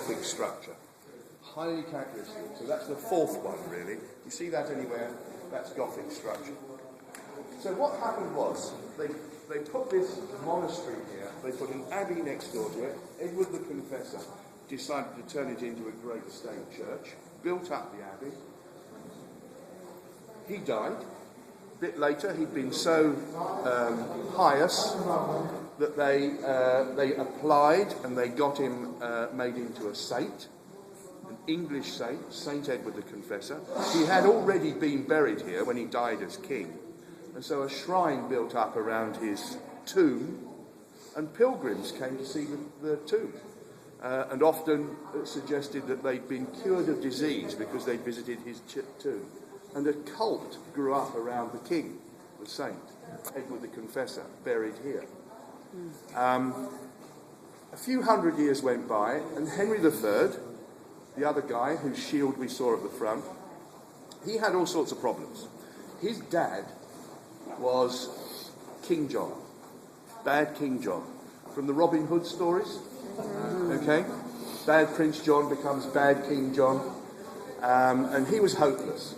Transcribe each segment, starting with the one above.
Gothic structure. Highly characteristic. So that's the fourth one, really. You see that anywhere? That's Gothic structure. So what happened was, they put this monastery here, they put an abbey next door to it. Edward the Confessor decided to turn it into a great state church, built up the abbey. He died. A bit later, he'd been so pious that they applied and they got him made into a saint, an English saint, Saint Edward the Confessor. He had already been buried here when he died as king, and so a shrine built up around his tomb, and pilgrims came to see the tomb, and often suggested that they'd been cured of disease because they visited his tomb. And a cult grew up around the king, the saint, Edward the Confessor, buried here. A few hundred years went by, and Henry III, the other guy whose shield we saw at the front, he had all sorts of problems. His dad was King John, bad King John, from the Robin Hood stories. Okay? Bad Prince John becomes bad King John, and he was hopeless.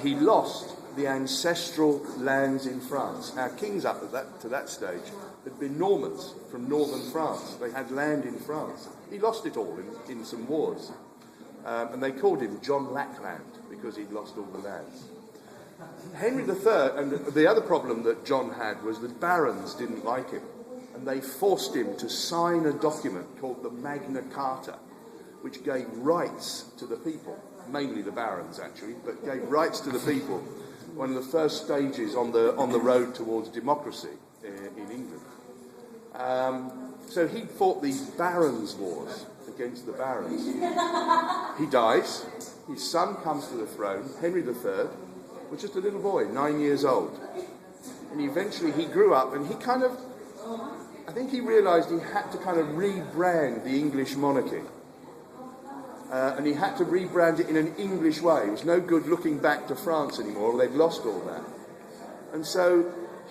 He lost the ancestral lands in France. Our kings up to that stage had been Normans from northern France. They had land in France. He lost it all in some wars. And they called him John Lackland because he'd lost all the lands. Henry III, and the other problem that John had was the barons didn't like him. And they forced him to sign a document called the Magna Carta, which gave rights to the people. Mainly the barons, actually, but gave rights to the people. One of the first stages on the road towards democracy in England. So he fought these barons' wars against the barons. He dies. His son comes to the throne, Henry III, was just a little boy, 9 years old. And eventually he grew up, and I think he realised he had to kind of rebrand the English monarchy. And he had to rebrand it in an English way. It was no good looking back to France anymore, they'd lost all that. And so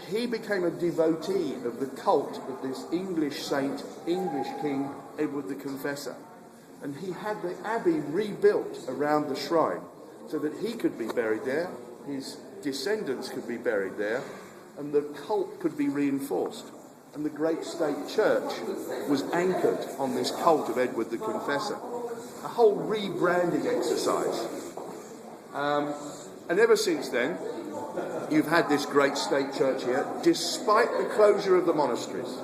he became a devotee of the cult of this English saint, English king, Edward the Confessor. And he had the abbey rebuilt around the shrine so that he could be buried there, his descendants could be buried there, and the cult could be reinforced. And the great state church was anchored on this cult of Edward the Confessor. A whole rebranding exercise. And ever since then, you've had this great state church here, despite the closure of the monasteries.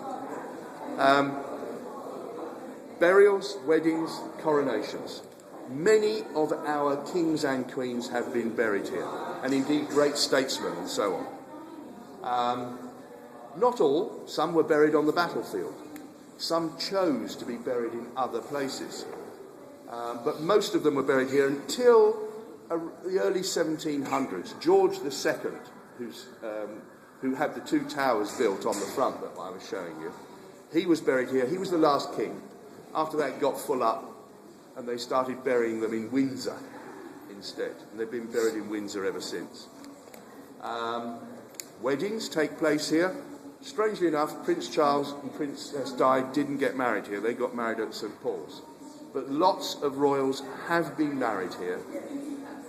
Burials, weddings, coronations. Many of our kings and queens have been buried here, and indeed great statesmen and so on. Not all. Some were buried on the battlefield. Some chose to be buried in other places. But most of them were buried here until the early 1700s. George II, who had the two towers built on the front that I was showing you, he was buried here. He was the last king. After that it got full up, and they started burying them in Windsor instead. And they've been buried in Windsor ever since. Weddings take place here. Strangely enough, Prince Charles and Princess Di didn't get married here. They got married at St. Paul's. But lots of royals have been married here.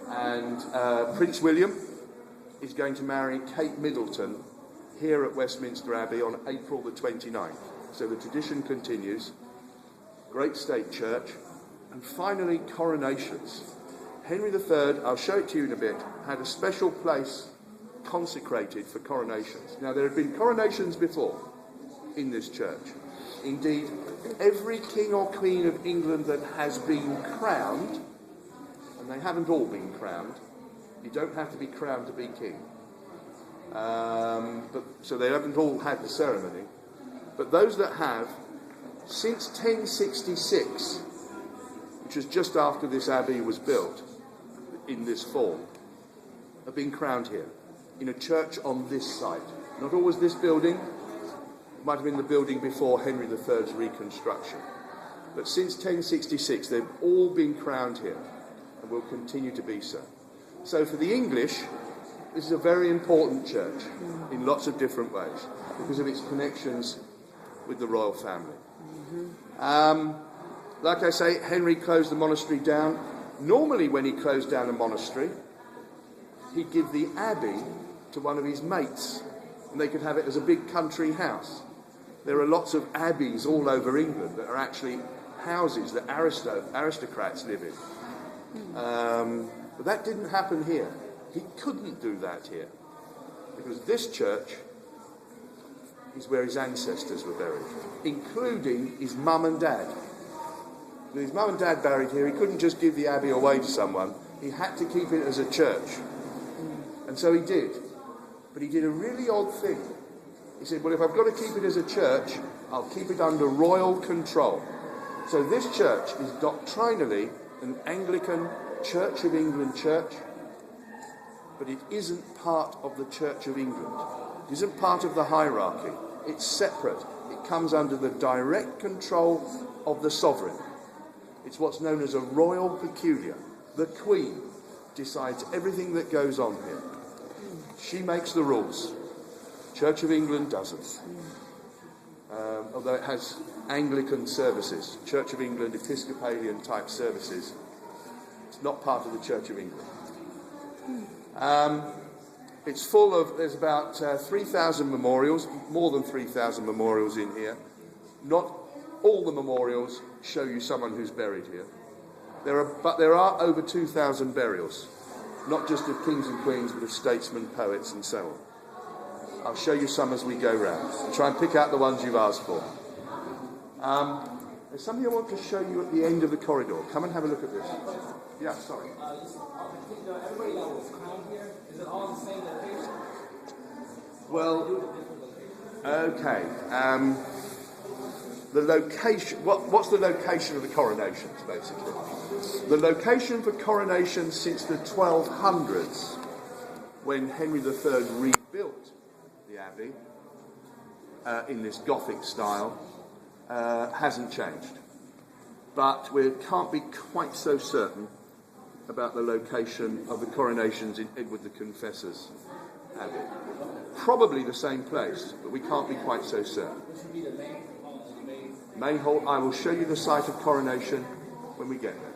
And Prince William is going to marry Kate Middleton here at Westminster Abbey on April the 29th. So the tradition continues. Great state church. And finally, coronations. Henry III, I'll show it to you in a bit, had a special place consecrated for coronations. Now, there have been coronations before in this church. Indeed, every king or queen of England that has been crowned, and they haven't all been crowned, you don't have to be crowned to be king. So they haven't all had the ceremony. But those that have, since 1066, which is just after this abbey was built in this form, have been crowned here, in a church on this site. Not always this building. It might have been the building before Henry III's reconstruction. But since 1066, they've all been crowned here, and will continue to be so. So for the English, this is a very important church in lots of different ways, because of its connections with the royal family. like I say, Henry closed the monastery down. Normally when he closed down a monastery, he'd give the abbey to one of his mates, and they could have it as a big country house. There are lots of abbeys all over England that are actually houses that aristocrats live in. But that didn't happen here. He couldn't do that here, because this church is where his ancestors were buried, including his mum and dad. With his mum and dad buried here, he couldn't just give the abbey away to someone. He had to keep it as a church. And so he did. But he did a really odd thing. He said, well, if I've got to keep it as a church, I'll keep it under royal control. So this church is doctrinally an Anglican Church of England church, but it isn't part of the Church of England. It isn't part of the hierarchy. It's separate. It comes under the direct control of the sovereign. It's what's known as a royal peculiar. The Queen decides everything that goes on here. She makes the rules. Church of England doesn't. Although it has Anglican services, Church of England Episcopalian type services, it's not part of the Church of England. It's full of, there's about 3,000 memorials, more than 3,000 memorials in here. Not all the memorials show you someone who's buried here. But there are over 2,000 burials, not just of kings and queens, but of statesmen, poets, and so on. I'll show you some as we go round. Try and pick out the ones you've asked for. There's something I want to show you at the end of the corridor. Come and have a look at this. Yeah, sorry. Everybody that was crowned here, is it all the same location? Well, okay. The location, what's the location of the coronations, basically? The location for coronations since the 1200s, when Henry III rebuilt the abbey in this Gothic style, hasn't changed. But we can't be quite so certain about the location of the coronations in Edward the Confessor's abbey. Probably the same place, but we can't be quite so certain. Main hall, I will show you the site of coronation when we get there.